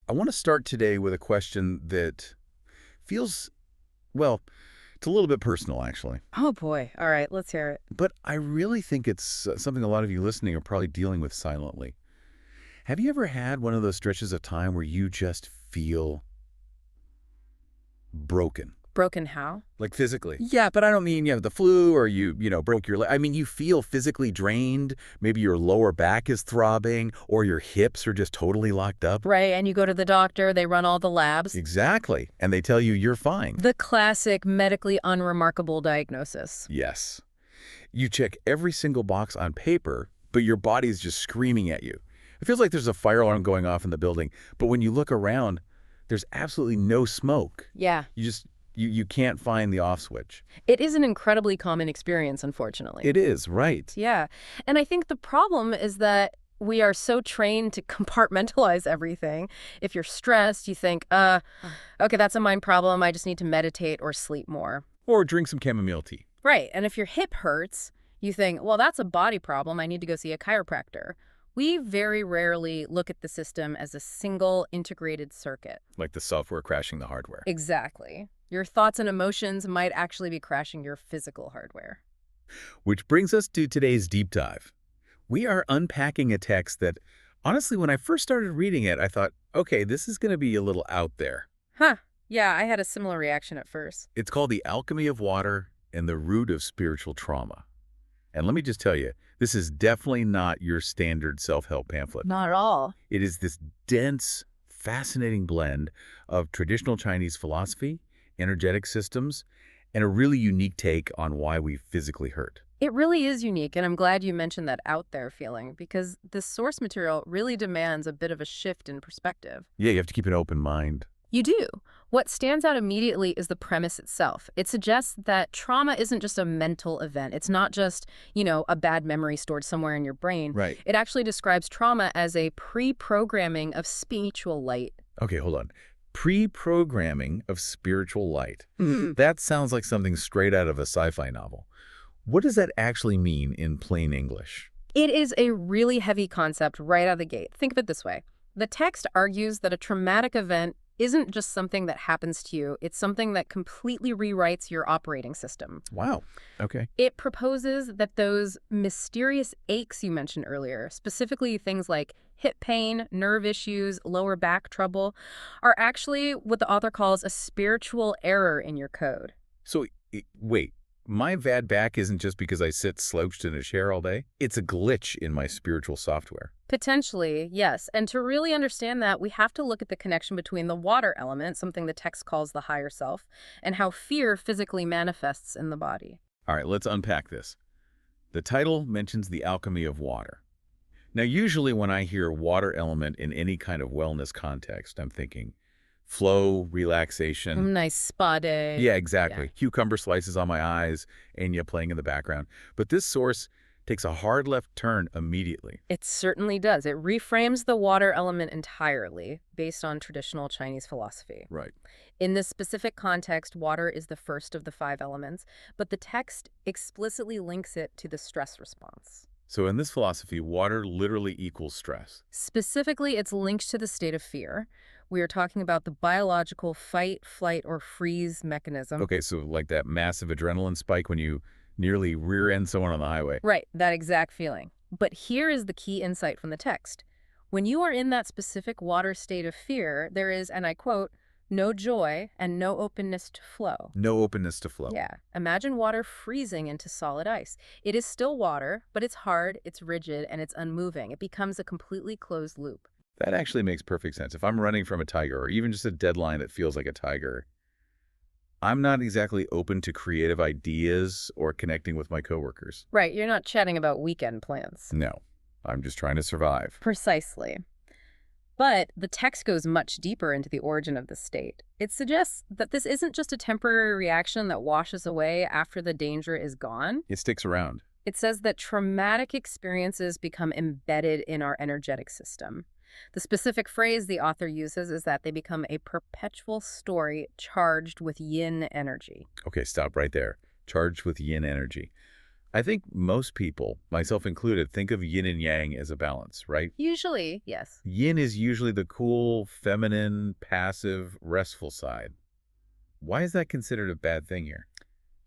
I want to start today with a question that feels, well, it's a little bit personal, actually. Oh boy. All right, let's hear it. But I really think it's something a lot of you listening are probably dealing with silently. Have you ever had one of those stretches of time where you just feel broken? Broken how? Like physically. Yeah, but I don't mean you have the flu or broke your leg. I mean, you feel physically drained. Maybe your lower back is throbbing or your hips are just totally locked up. Right, and you go to the doctor, they run all the labs. Exactly. And they tell you you're fine. The classic medically unremarkable diagnosis. Yes. You check every single box on paper, but your body's just screaming at you. It feels like there's a fire alarm going off in the building, but when you look around, there's absolutely no smoke. Yeah. You can't find the off switch. It is an incredibly common experience, unfortunately. It is, right. Yeah. And I think the problem is that we are so trained to compartmentalize everything. If you're stressed, you think, okay, that's a mind problem. I just need to meditate or sleep more. Or drink some chamomile tea. Right. And if your hip hurts, you think, well, that's a body problem. I need to go see a chiropractor. We very rarely look at the system as a single integrated circuit. Like the software crashing the hardware. Exactly. Your thoughts and emotions might actually be crashing your physical hardware. Which brings us to today's deep dive. We are unpacking a text that, honestly, when I first started reading it, I thought, okay, this is going to be a little out there. Huh. Yeah, I had a similar reaction at first. It's called The Alchemy of Water and the Root of Spiritual Trauma. And let me just tell you, this is definitely not your standard self-help pamphlet. Not at all. It is this dense, fascinating blend of traditional Chinese philosophy, energetic systems, and a really unique take on why we physically hurt. It really is unique, and I'm glad you mentioned that out there feeling, because this source material really demands a bit of a shift in perspective. Yeah, you have to keep an open mind. You do. What stands out immediately is the premise itself. It suggests that trauma isn't just a mental event. It's not just, a bad memory stored somewhere in your brain. Right. It actually describes trauma as a pre-programming of spiritual light. Okay, hold on. Pre-programming of spiritual light. That sounds like something straight out of a sci-fi novel. What does that actually mean in plain English? It is a really heavy concept right out of the gate. Think of it this way. The text argues that a traumatic event isn't just something that happens to you. It's something that completely rewrites your operating system. Wow. Okay. It proposes that those mysterious aches you mentioned earlier, specifically things like hip pain, nerve issues, lower back trouble, are actually what the author calls a spiritual error in your code. So, wait. My bad back isn't just because I sit slouched in a chair all day. It's a glitch in my spiritual software. Potentially, yes. And to really understand that, we have to look at the connection between the water element, something the text calls the higher self, and how fear physically manifests in the body. All right, let's unpack this. The title mentions the alchemy of water. Now, usually when I hear water element in any kind of wellness context, I'm thinking flow, relaxation. Nice spa day. Yeah, exactly. Yeah. Cucumber slices on my eyes, Enya playing in the background. But this source takes a hard left turn immediately. It certainly does. It reframes the water element entirely based on traditional Chinese philosophy. Right. In this specific context, water is the first of the 5 elements, but the text explicitly links it to the stress response. So in this philosophy, water literally equals stress. Specifically, it's linked to the state of fear. We are talking about the biological fight, flight, or freeze mechanism. Okay, so like that massive adrenaline spike when you nearly rear-end someone on the highway. Right, that exact feeling. But here is the key insight from the text. When you are in that specific water state of fear, there is, and I quote, no joy and no openness to flow. No openness to flow. Yeah. Imagine water freezing into solid ice. It is still water, but it's hard, it's rigid, and it's unmoving. It becomes a completely closed loop. That actually makes perfect sense. If I'm running from a tiger or even just a deadline that feels like a tiger, I'm not exactly open to creative ideas or connecting with my coworkers. Right. You're not chatting about weekend plans. No, I'm just trying to survive. Precisely. But the text goes much deeper into the origin of the state. It suggests that this isn't just a temporary reaction that washes away after the danger is gone. It sticks around. It says that traumatic experiences become embedded in our energetic system. The specific phrase the author uses is that they become a perpetual story charged with yin energy. Okay, stop right there. Charged with yin energy. I think most people, myself included, think of yin and yang as a balance, right? Usually, yes. Yin is usually the cool, feminine, passive, restful side. Why is that considered a bad thing here?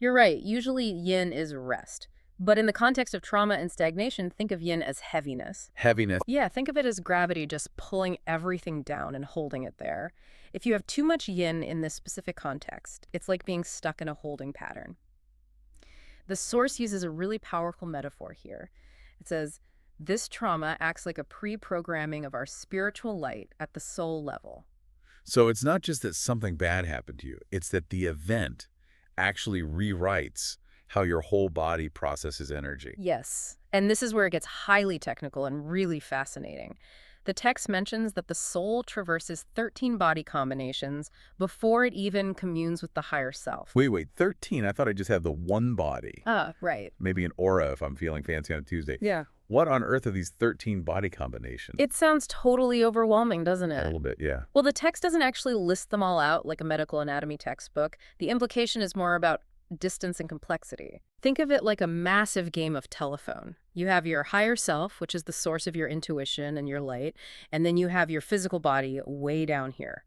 You're right. Usually yin is rest. But in the context of trauma and stagnation, think of yin as heaviness. Heaviness. Yeah, think of it as gravity just pulling everything down and holding it there. If you have too much yin in this specific context, it's like being stuck in a holding pattern. The source uses a really powerful metaphor here. It says, this trauma acts like a pre-programming of our spiritual light at the soul level. So it's not just that something bad happened to you, it's that the event actually rewrites how your whole body processes energy. Yes, and this is where it gets highly technical and really fascinating. The text mentions that the soul traverses 13 body combinations before it even communes with the higher self. Wait, 13? I thought I just had the one body. Right. Maybe an aura if I'm feeling fancy on a Tuesday. Yeah. What on earth are these 13 body combinations? It sounds totally overwhelming, doesn't A it? little bit, yeah. Well, the text doesn't actually list them all out like a medical anatomy textbook. The implication is more about distance and complexity. Think of it like a massive game of telephone. You have your higher self, which is the source of your intuition and your light, and then you have your physical body way down here.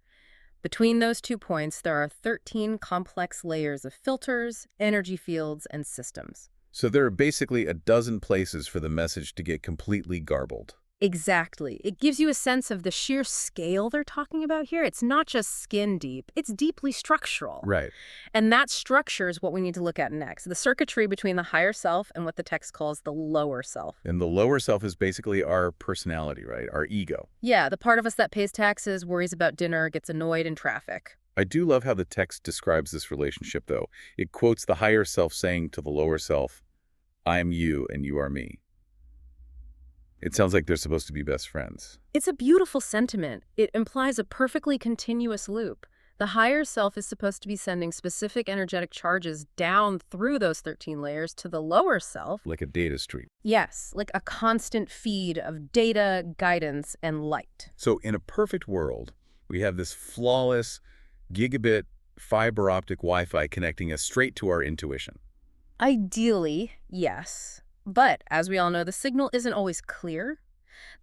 Between those 2 points, there are 13 complex layers of filters, energy fields, and systems. So there are basically a dozen places for the message to get completely garbled. Exactly. It gives you a sense of the sheer scale they're talking about here. It's not just skin deep, it's deeply structural. Right. And that structure is what we need to look at next. The circuitry between the higher self and what the text calls the lower self. And the lower self is basically our personality, right? Our ego. Yeah, the part of us that pays taxes, worries about dinner, gets annoyed in traffic. I do love how the text describes this relationship, though. It quotes the higher self saying to the lower self, I am you and you are me. It sounds like they're supposed to be best friends. It's a beautiful sentiment. It implies a perfectly continuous loop. The higher self is supposed to be sending specific energetic charges down through those 13 layers to the lower self. Like a data stream. Yes, like a constant feed of data, guidance, and light. So in a perfect world, we have this flawless gigabit fiber optic Wi-Fi connecting us straight to our intuition. Ideally, yes. But, as we all know, the signal isn't always clear.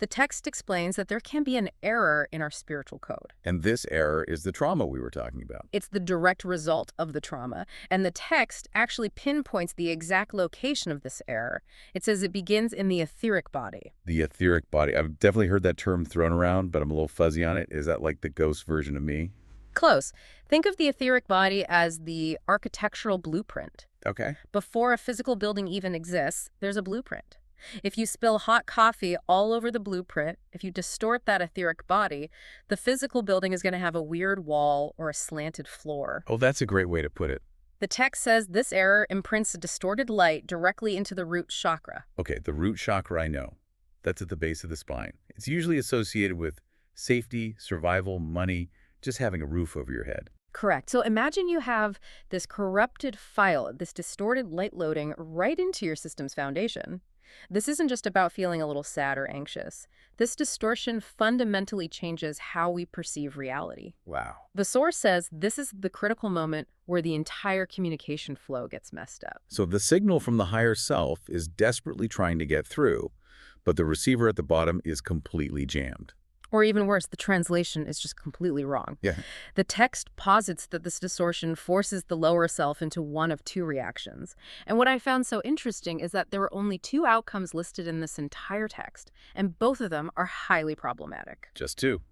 The text explains that there can be an error in our spiritual code. And this error is the trauma we were talking about. It's the direct result of the trauma, and the text actually pinpoints the exact location of this error. It says it begins in the etheric body. The etheric body. I've definitely heard that term thrown around, but I'm a little fuzzy on it. Is that like the ghost version of me? Close. Think of the etheric body as the architectural blueprint. Okay. Before a physical building even exists, there's a blueprint. If you spill hot coffee all over the blueprint, if you distort that etheric body, the physical building is going to have a weird wall or a slanted floor. Oh, that's a great way to put it. The text says this error imprints a distorted light directly into the root chakra. Okay, the root chakra I know. That's at the base of the spine. It's usually associated with safety, survival, money, just having a roof over your head. Correct. So imagine you have this corrupted file, this distorted light loading right into your system's foundation. This isn't just about feeling a little sad or anxious. This distortion fundamentally changes how we perceive reality. Wow. The source says this is the critical moment where the entire communication flow gets messed up. So the signal from the higher self is desperately trying to get through, but the receiver at the bottom is completely jammed. Or even worse, the translation is just completely wrong. Yeah. The text posits that this distortion forces the lower self into one of two reactions. And what I found so interesting is that there are only two outcomes listed in this entire text, and both of them are highly problematic. Just two.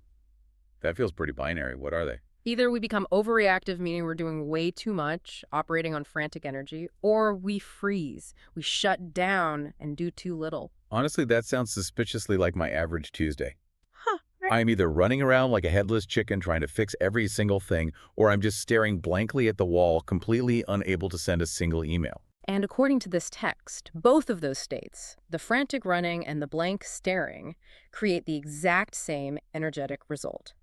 That feels pretty binary. What are they? Either we become overreactive, meaning we're doing way too much, operating on frantic energy, or we freeze, we shut down and do too little. Honestly, that sounds suspiciously like my average Tuesday. Right. I'm either running around like a headless chicken trying to fix every single thing, or I'm just staring blankly at the wall, completely unable to send a single email. And according to this text, both of those states, the frantic running and the blank staring, create the exact same energetic result.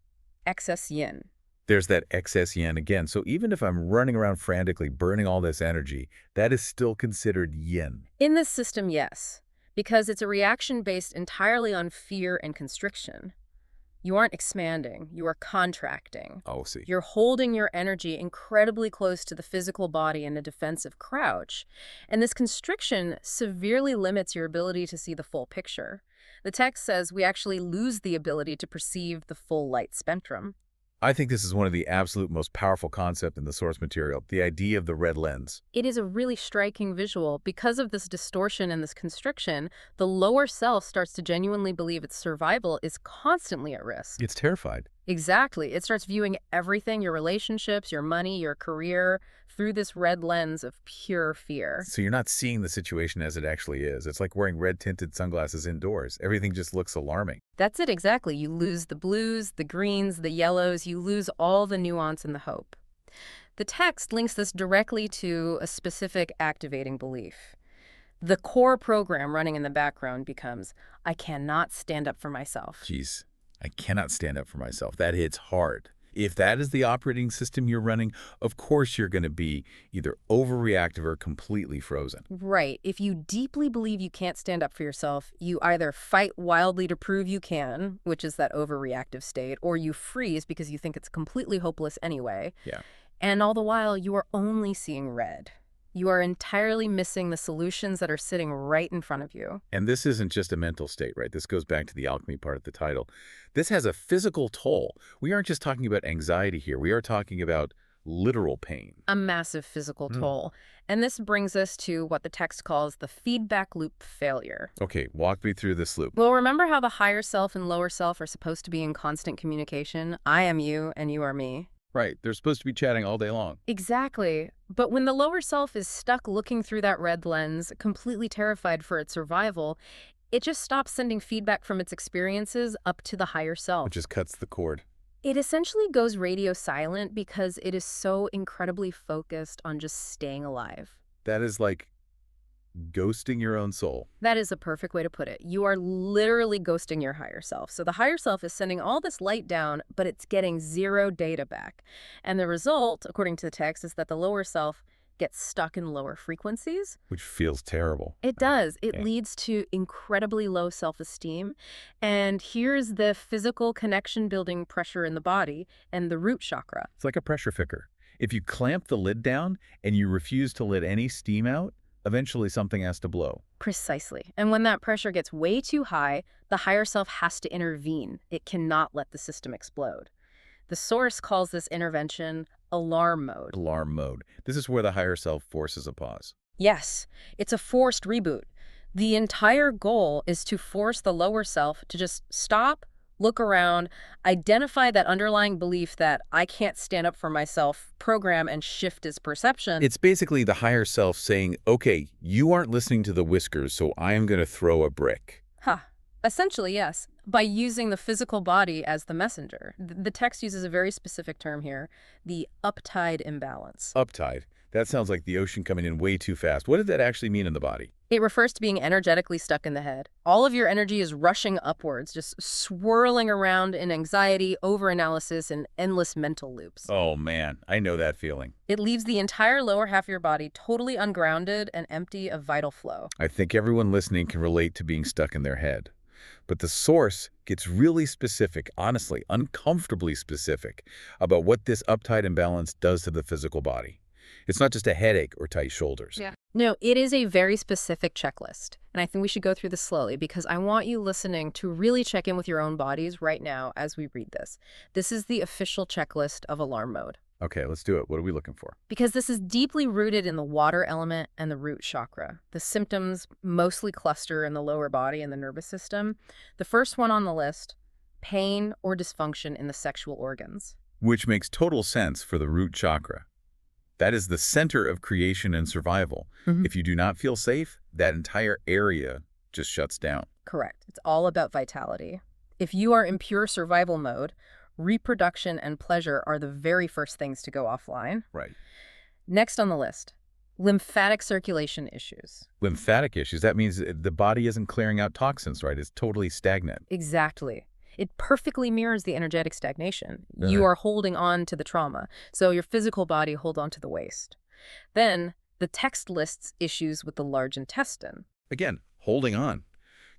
Excess yin. There's that excess yin again. So even if I'm running around frantically, burning all this energy, that is still considered yin. In this system, yes, because it's a reaction based entirely on fear and constriction. You aren't expanding, you are contracting. Oh, see. You're holding your energy incredibly close to the physical body in a defensive crouch, and this constriction severely limits your ability to see the full picture. The text says we actually lose the ability to perceive the full light spectrum. I think this is one of the absolute most powerful concepts in the source material, the idea of the red lens. It is a really striking visual. Because of this distortion and this constriction, the lower self starts to genuinely believe its survival is constantly at risk. It's terrified. Exactly. It starts viewing everything, your relationships, your money, your career, through this red lens of pure fear. So you're not seeing the situation as it actually is. It's like wearing red-tinted sunglasses indoors. Everything just looks alarming. That's it exactly. You lose the blues, the greens, the yellows, you lose all the nuance and the hope. The text links this directly to a specific activating belief. The core program running in the background becomes, I cannot stand up for myself. Jeez, I cannot stand up for myself. That hits hard. If that is the operating system you're running, of course you're going to be either overreactive or completely frozen. Right. If you deeply believe you can't stand up for yourself, you either fight wildly to prove you can, which is that overreactive state, or you freeze because you think it's completely hopeless anyway. Yeah. And all the while, you are only seeing red. You are entirely missing the solutions that are sitting right in front of you. And this isn't just a mental state, right? This goes back to the alchemy part of the title. This has a physical toll. We aren't just talking about anxiety here. We are talking about literal pain. A massive physical toll. And this brings us to what the text calls the feedback loop failure. Okay, walk me through this loop. Well, remember how the higher self and lower self are supposed to be in constant communication? I am you and you are me. Right, they're supposed to be chatting all day long. Exactly. But when the lower self is stuck looking through that red lens, completely terrified for its survival, it just stops sending feedback from its experiences up to the higher self. It just cuts the cord. It essentially goes radio silent because it is so incredibly focused on just staying alive. That is like ghosting your own soul. That is a perfect way to put it. You are literally ghosting your higher self. So the higher self is sending all this light down, but it's getting zero data back. And the result, according to the text, is that the lower self gets stuck in lower frequencies. Which feels terrible. It does. It Okay. leads to incredibly low self-esteem. And here's the physical connection building pressure in the body and the root chakra. It's like a pressure cooker. If you clamp the lid down and you refuse to let any steam out, eventually something has to blow. Precisely. And when that pressure gets way too high, the higher self has to intervene. It cannot let the system explode. The source calls this intervention alarm mode. Alarm mode. This is where the higher self forces a pause. Yes, it's a forced reboot. The entire goal is to force the lower self to just stop, look around, identify that underlying belief that I can't stand up for myself, program and shift its perception. It's basically the higher self saying, okay, you aren't listening to the whiskers, so I am going to throw a brick. Essentially, yes. By using the physical body as the messenger. The text uses a very specific term here, the uptide imbalance. Uptide. That sounds like the ocean coming in way too fast. What did that actually mean in the body? It refers to being energetically stuck in the head. All of your energy is rushing upwards, just swirling around in anxiety, overanalysis, and endless mental loops. Oh man, I know that feeling. It leaves the entire lower half of your body totally ungrounded and empty of vital flow. I think everyone listening can relate to being stuck in their head. But the source gets really specific, honestly, uncomfortably specific, about what this uptide imbalance does to the physical body. It's not just a headache or tight shoulders. Yeah. No, it is a very specific checklist. And I think we should go through this slowly because I want you listening to really check in with your own bodies right now as we read this. This is the official checklist of alarm mode. Okay, let's do it. What are we looking for? Because this is deeply rooted in the water element and the root chakra. The symptoms mostly cluster in the lower body and the nervous system. The first one on the list, pain or dysfunction in the sexual organs. Which makes total sense for the root chakra. That is the center of creation and survival. If you do not feel safe, that entire area just shuts down. Correct. It's all about vitality. If you are in pure survival mode, reproduction and pleasure are the very first things to go offline. Right. Next on the list, lymphatic circulation issues. Lymphatic issues, that means the body isn't clearing out toxins, right? It's totally stagnant. Exactly. It perfectly mirrors the energetic stagnation. You are holding on to the trauma, so your physical body hold on to the waste. Then, the text lists issues with the large intestine. Again, holding on.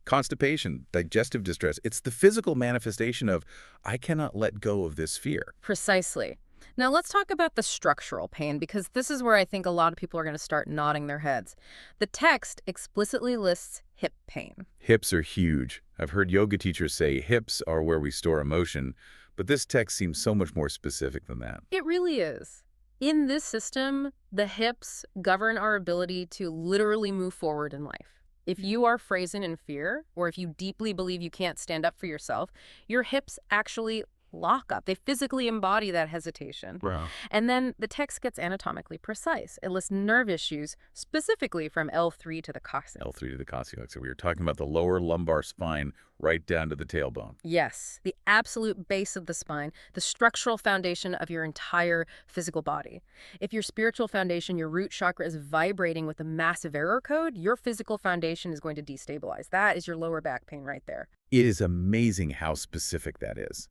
constipation, digestive distress. It's the physical manifestation of, I cannot let go of this fear. Precisely. Now let's talk about the structural pain, because this is where I think a lot of people are going to start nodding their heads. The text explicitly lists hip pain. Hips are huge. I've heard yoga teachers say hips are where we store emotion, but this text seems so much more specific than that. It really is. In this system, the hips govern our ability to literally move forward in life. If you are frozen in fear, or if you deeply believe you can't stand up for yourself, your hips actually lock up. They physically embody that hesitation. Wow. And then the text gets anatomically precise. It lists nerve issues, specifically from L3 to the coccyx. L3 to the coccyx. So we were talking about the lower lumbar spine right down to the tailbone. Yes, the absolute base of the spine, the structural foundation of your entire physical body. If your spiritual foundation, your root chakra, is vibrating with a massive error code, your physical foundation is going to destabilize. That is your lower back pain right there. It is amazing how specific that is.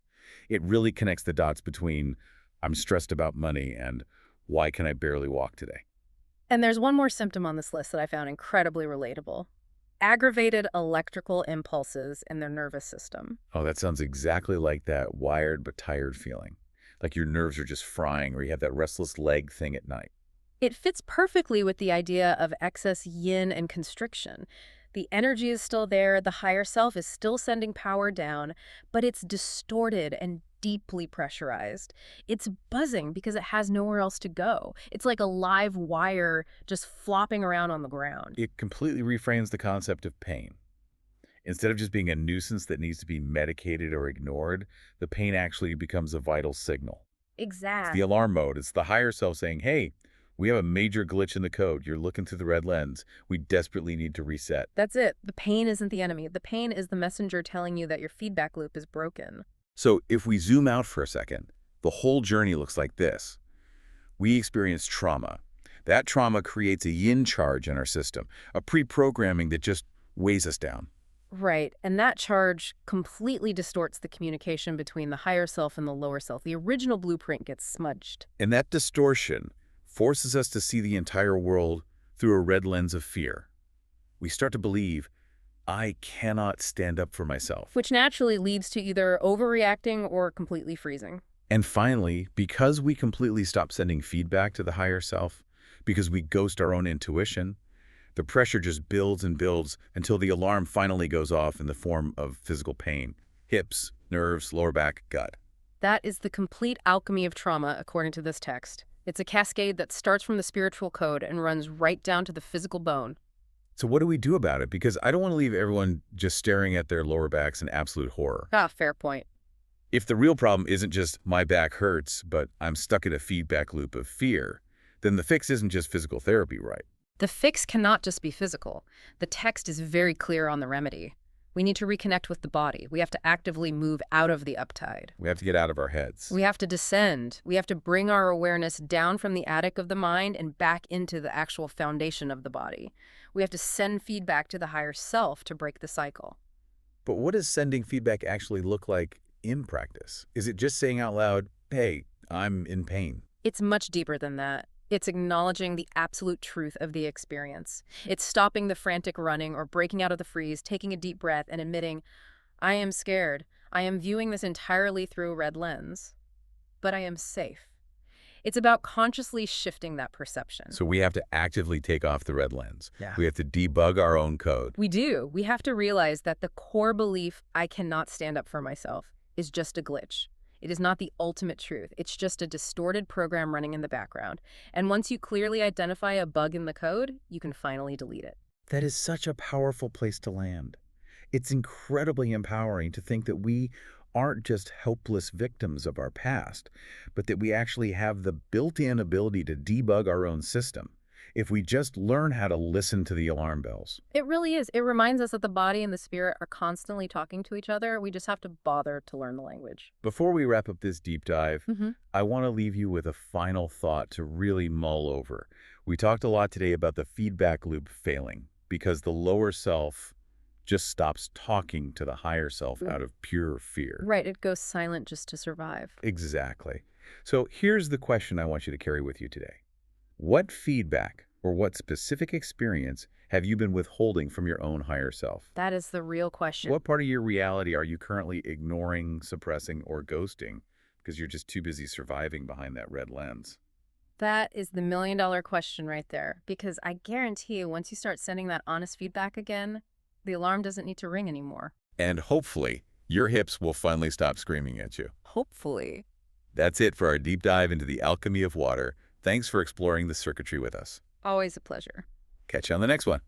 It really connects the dots between I'm stressed about money and why can I barely walk today? And there's one more symptom on this list that I found incredibly relatable. Aggravated electrical impulses in their nervous system. Oh, that sounds exactly like that wired but tired feeling. Like your nerves are just frying or you have that restless leg thing at night. It fits perfectly with the idea of excess yin and constriction. The energy is still there, the higher self is still sending power down, but it's distorted and deeply pressurized. It's buzzing because it has nowhere else to go. It's like a live wire just flopping around on the ground. It completely reframes the concept of pain. Instead of just being a nuisance that needs to be medicated or ignored, the pain actually becomes a vital signal. It's Exactly. the alarm mode. It's the higher self saying, hey, we have a major glitch in the code. You're looking through the red lens. We desperately need to reset. That's it. The pain isn't the enemy. The pain is the messenger telling you that your feedback loop is broken. So if we zoom out for a second, the whole journey looks like this. We experience trauma. That trauma creates a yin charge in our system, a pre-programming that just weighs us down. Right, and that charge completely distorts the communication between the higher self and the lower self. The original blueprint gets smudged. And that distortion forces us to see the entire world through a red lens of fear. We start to believe, I cannot stand up for myself. Which naturally leads to either overreacting or completely freezing. And finally, because we completely stop sending feedback to the higher self, because we ghost our own intuition, the pressure just builds and builds until the alarm finally goes off in the form of physical pain. Hips, nerves, lower back, gut. That is the complete alchemy of trauma, according to this text. It's a cascade that starts from the spiritual code and runs right down to the physical bone. So what do we do about it? Because I don't want to leave everyone just staring at their lower backs in absolute horror. Ah, fair point. If the real problem isn't just my back hurts, but I'm stuck in a feedback loop of fear, then the fix isn't just physical therapy, right? The fix cannot just be physical. The text is very clear on the remedy. We need to reconnect with the body. We have to actively move out of the uptide. We have to get out of our heads. We have to descend. We have to bring our awareness down from the attic of the mind and back into the actual foundation of the body. We have to send feedback to the higher self to break the cycle. But what does sending feedback actually look like in practice? Is it just saying out loud, hey, I'm in pain? It's much deeper than that. It's acknowledging the absolute truth of the experience. It's stopping the frantic running or breaking out of the freeze, taking a deep breath and admitting, I am scared. I am viewing this entirely through a red lens, but I am safe. It's about consciously shifting that perception. So we have to actively take off the red lens. Yeah. We have to debug our own code. We do. We have to realize that the core belief, I cannot stand up for myself, is just a glitch. It is not the ultimate truth. It's just a distorted program running in the background. And once you clearly identify a bug in the code, you can finally delete it. That is such a powerful place to land. It's incredibly empowering to think that we aren't just helpless victims of our past, but that we actually have the built-in ability to debug our own system if we just learn how to listen to the alarm bells. It really is. It reminds us that the body and the spirit are constantly talking to each other. We just have to bother to learn the language. Before we wrap up this deep dive, Mm-hmm. I want to leave you with a final thought to really mull over. We talked a lot today about the feedback loop failing because the lower self just stops talking to the higher self out of pure fear. Right. It goes silent just to survive. Exactly. So here's the question I want you to carry with you today. What feedback Or what specific experience have you been withholding from your own higher self? That is the real question. What part of your reality are you currently ignoring, suppressing, or ghosting because you're just too busy surviving behind that red lens? That is the million-dollar question right there. Because I guarantee you, once you start sending that honest feedback again, the alarm doesn't need to ring anymore. And hopefully, your hips will finally stop screaming at you. Hopefully. That's it for our deep dive into the alchemy of water. Thanks for exploring the circuitry with us. Always a pleasure. Catch you on the next one.